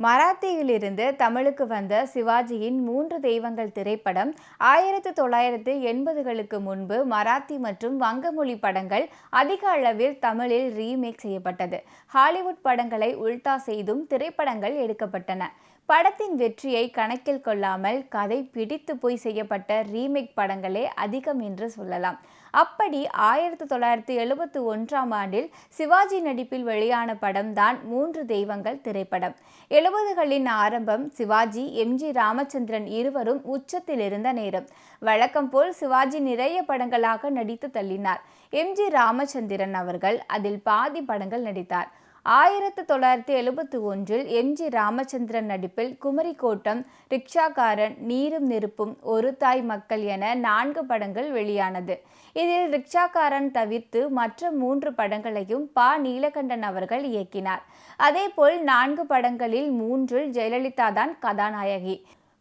மராத்தியிலிருந்து தமிழுக்கு வந்த சிவாஜியின் மூன்று தெய்வங்கள் திரைப்படம் 1980களுக்கு முன்பு மராத்தி மற்றும் வங்கமொழி படங்கள் அதிக அளவில் தமிழில் ரீமேக் செய்யப்பட்டது. ஹாலிவுட் படங்களை உல்டா செய்தும் திரைப்படங்கள் எடுக்கப்பட்டன. படத்தின் வெற்றியை கணக்கில் கொள்ளாமல் கதை பிடித்து போய் செய்யப்பட்ட ரீமேக் படங்களே அதிகம் என்று சொல்லலாம். அப்படி 1971ஆம் ஆண்டில் சிவாஜி நடிப்பில் வெளியான படம் தான் மூன்று தெய்வங்கள் திரைப்படம். 70களின் ஆரம்பம். சிவாஜி, எம்.ஜி. ராமச்சந்திரன் இருவரும் உச்சத்தில் இருந்த நேரம். வழக்கம் போல் சிவாஜி நிறைய படங்களாக நடித்து தள்ளினார். எம்.ஜி. ராமச்சந்திரன் அவர்கள் அதில் பாதி படங்கள் நடித்தார். 1971இல் எம்.ஜி. ராமச்சந்திரன் நடிப்பில் குமரிக்கோட்டம், ரிக்ஷாக்காரன், நீரும் நெருப்பும், ஒரு தாய் மக்கள் என 4 படங்கள் வெளியானது. இதில் ரிக்ஷாக்காரன் தவிர்த்து மற்ற 3 படங்களையும் பா. நீலகண்டன் அவர்கள் இயக்கினார். அதேபோல் 4 படங்களில் 3இல் ஜெயலலிதா தான் கதாநாயகி.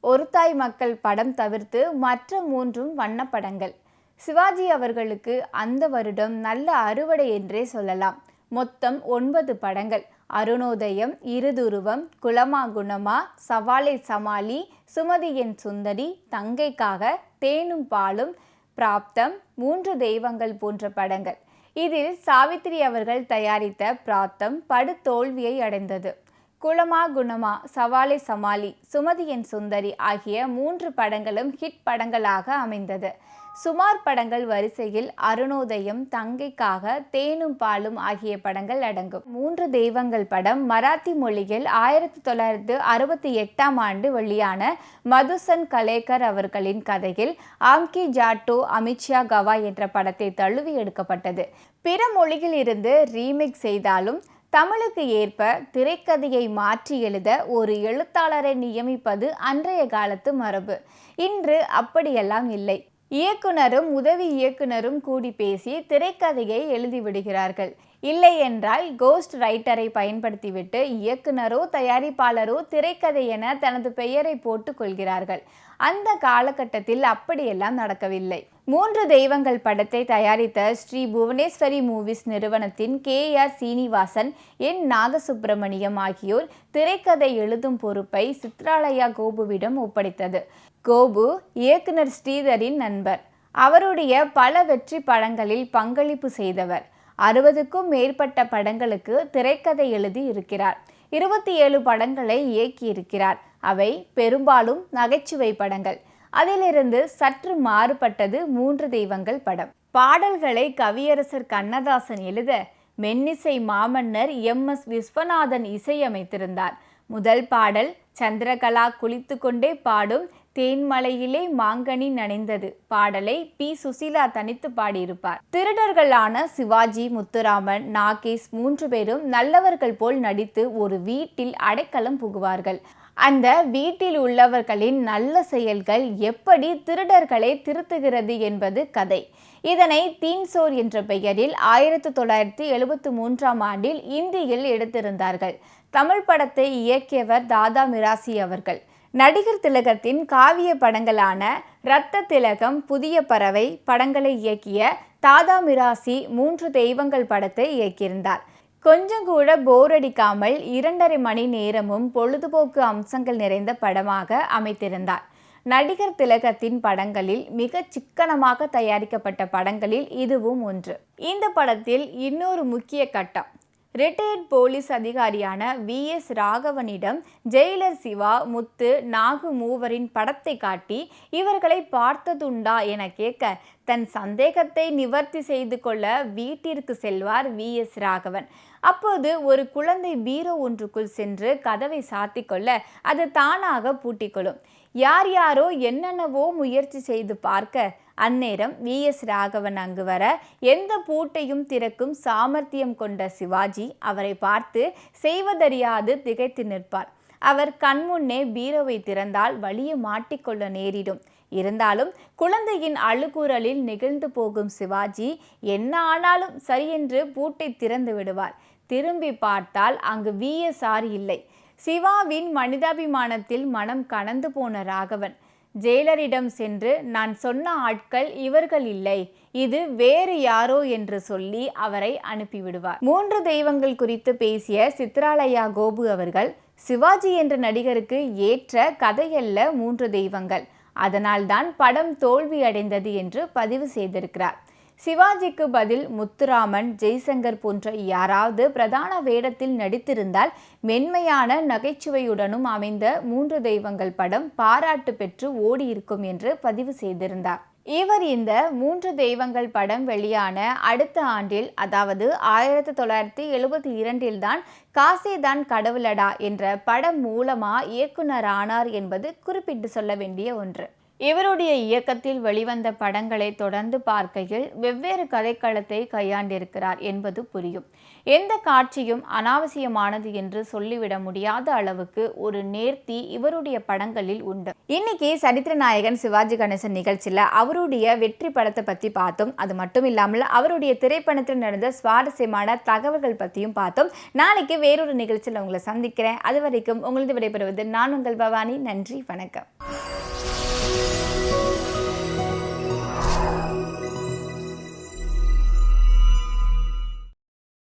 ஒரு தாய் மக்கள் படம் தவிர்த்து மற்ற 3ம் வண்ணப்படங்கள். சிவாஜி அவர்களுக்கு அந்த வருடம் நல்ல அறுவடை என்றே சொல்லலாம். மொத்தம் 9 படங்கள். அருணோதயம், இருதுருவம், குலமா குணமா, சவாலே சமாளி, சுமதி என் சுந்தரி, தங்கைக்காக, தேனும் பாலும், பிராப்தம், மூன்று தெய்வங்கள் போன்ற படங்கள். இதில் சாவித்திரி அவர்கள் தயாரித்த பிராப்தம் படு தோல்வியை அடைந்தது. குலமா குணமா, சவாலே சமாளி, சுமதி என் சுந்தரி ஆகிய 3 படங்களும் ஹிட் படங்களாக அமைந்தது. சுமார் படங்கள் வரிசையில் அருணோதயம், தங்கைக்காக, தேனும் பாலும் ஆகிய படங்கள் அடங்கும். மூன்று தெய்வங்கள் படம் மராத்தி மொழியில் 1968ஆம் ஆண்டு வெளியான மதுசன் கலேகர் அவர்களின் கதையில் ஆம்கி ஜாட்டோ அமித்ஷா கவா என்ற படத்தை தழுவி எடுக்கப்பட்டது. பிற மொழியில் இருந்து ரீமேக் செய்தாலும் தமிழுக்கு ஏற்ப திரைக்கதையை மாற்றி எழுத ஒரு எழுத்தாளரை நியமிப்பது அன்றைய காலத்து மரபு. இன்று அப்படியெல்லாம் இல்லை. இயக்குனரும் உதவி இயக்குனரும் கூடி பேசி திரைக்கதையை எழுதிவிடுகிறார்கள். இல்லை என்றால் கோஸ்ட் ரைட்டரை பயன்படுத்திவிட்டு இயக்குனரோ தயாரிப்பாளரோ திரைக்கதை என தனது பெயரை போட்டு கொள்கிறார்கள். அந்த காலகட்டத்தில் அப்படியெல்லாம் நடக்கவில்லை. மூன்று தெய்வங்கள் படத்தை தயாரித்த ஸ்ரீ புவனேஸ்வரி மூவிஸ் நிறுவனத்தின் கே.ஆர். சீனிவாசன், என். நாகசுப்பிரமணியம் ஆகியோர் திரைக்கதை எழுதும் பொறுப்பை சித்ராலயா கோபுவிடம் ஒப்படைத்தது. கோபு இயக்குனர் ஸ்ரீதரின் நண்பர். அவருடைய பல வெற்றி படங்களில் பங்களிப்பு செய்தவர். 60க்கும் மேற்பட்ட படங்களுக்கு திரைக்கதை எழுதி இருக்கிறார். 27 படங்களை இயக்கியிருக்கிறார். அவை பெரும்பாலும் நகைச்சுவை படங்கள். அதிலிருந்து சற்று மாறுபட்டது மூன்று தெய்வங்கள் படம். பாடல்களை கவியரசர் கண்ணதாசன் எழுத மென்னிசை மாமன்னர் எம்.எஸ். விஸ்வநாதன் இசையமைத்திருந்தார். முதல் பாடல் சந்திரகலா குளித்து கொண்டே பாடும் தேன்மலையிலே மாங்கனி நனைந்தது பாடலை பி. சுசீலா தனித்து பாடியிருப்பார். திருடர்களான சிவாஜி, முத்துராமன், நாகேஷ் 3 பேரும் நல்லவர்கள் போல் நடித்து ஒரு வீட்டில் அடைக்கலம் புகுவார்கள். அந்த வீட்டில் உள்ளவர்களின் நல்ல செயல்கள் எப்படி திருடர்களை திருத்துகிறது என்பது கதை. இதனை தீன்சோர் என்ற பெயரில் 1973ஆம் ஆண்டில் இந்தியில் எடுத்திருந்தார்கள். தமிழ் படத்தை இயக்கியவர் தாதா மிராசி அவர்கள். நடிகர் திலகத்தின் காவிய படங்களான இரத்த திலகம், புதிய பறவை படங்களை இயக்கிய தாதா மிராசி மூன்று தெய்வங்கள் படத்தை இயக்கியிருந்தார். கொஞ்சம் கூட போர் அடிக்காமல் 2.5 மணி நேரமும் பொழுதுபோக்கு அம்சங்கள் நிறைந்த படமாக அமைத்திருந்தார். நடிகர் திலகத்தின் படங்களில் மிக சிக்கனமாக தயாரிக்கப்பட்ட படங்களில் இதுவும் ஒன்று. இந்த படத்தில் இன்னொரு முக்கிய கட்டம். ரிட்டையர்ட் போலீஸ் அதிகாரியான வி.எஸ். ராகவனிடம் ஜெயிலர் சிவா, முத்து, நாகு மூவரின் படத்தை காட்டி இவர்களை பார்த்ததுண்டா என கேட்க தன் சந்தேகத்தை நிவர்த்தி செய்து கொள்ள வீட்டிற்கு செல்வார் வி.எஸ். ராகவன். அப்போது ஒரு குழந்தை பீரோ ஒன்றுக்குள் சென்று கதவை சாத்தி கொள்ள அது தானாக பூட்டிக்கொள்ளும். யார் யாரோ என்னென்னவோ முயற்சி செய்து பார்க்க அந்நேரம் வி.எஸ். ராகவன் அங்கு வர எந்த பூட்டையும் திறக்கும் சாமர்த்தியம் கொண்ட சிவாஜி அவரை பார்த்து செய்வதறியாது திகைத்து நிற்பார். அவர் கண்முன்னே பீரோவை திறந்தால் வலிய மாட்டிக்கொள்ள நேரிடும். இருந்தாலும் குழந்தையின் அழுகுரலில் நெகிழ்ந்து போகும் சிவாஜி என்ன ஆனாலும் சரியென்று பூட்டை திறந்து விடுவார். திரும்பி பார்த்தால் அங்கு வி.எஸ்.ஆர். இல்லை. சிவாவின் மனிதாபிமானத்தில் மனம் கனந்து போன ராகவன் ஜெயிலரிடம் சென்று, நான் சொன்ன ஆட்கள் இவர்கள் இல்லை, இது வேறு யாரோ என்று சொல்லி அவரை அனுப்பிவிடுவார். மூன்று தெய்வங்கள் குறித்து பேசிய சித்ராலயா கோபு அவர்கள் சிவாஜி என்ற நடிகருக்கு ஏற்ற கதையல்ல மூன்று தெய்வங்கள், அதனால்தான் படம் தோல்வி அடைந்தது என்று பதிவு செய்திருக்கிறார். சிவாஜிக்கு பதில் முத்துராமன், ஜெய்சங்கர் போன்ற யாராவது பிரதான வேடத்தில் நடித்திருந்தால் மென்மையான நகைச்சுவையுடனும் அமைந்த மூன்று தெய்வங்கள் படம் பாராட்டு பெற்று ஓடியிருக்கும் என்று பதிவு செய்திருந்தார். இவர் இந்த மூன்று தெய்வங்கள் படம் வெளியான அடுத்த ஆண்டில், அதாவது 1972 தான் காசிதான் கடவுளடா என்ற படம் மூலமா இயக்குனர் ஆனார் என்பது குறிப்பிட்டு சொல்ல வேண்டிய ஒன்று. இவருடைய இயக்கத்தில் வெளிவந்த படங்களை தொடர்ந்து பார்க்கையில் வெவ்வேறு கதைக்களத்தை கையாண்டிருக்கிறார் என்பது புரியும். எந்த காட்சியும் அனாவசியமானது என்று சொல்லிவிட முடியாத அளவுக்கு ஒரு நேர்த்தி இவருடைய படங்களில் உண்டு. இன்னைக்கு சரித்திர நாயகன் சிவாஜி கணேசன் நிகழ்ச்சியில் அவருடைய வெற்றி படத்தை பற்றி பார்த்தோம். அது மட்டும் இல்லாமல் அவருடைய திரைப்படத்தில் நடந்த சுவாரஸ்யமான தகவல்கள் பற்றியும் பார்த்தோம். நாளைக்கு வேறொரு நிகழ்ச்சியில் உங்களை சந்திக்கிறேன். அது வரைக்கும் உங்களது விடைபெறுவது நான் உங்கள் பவானி. நன்றி, வணக்கம்.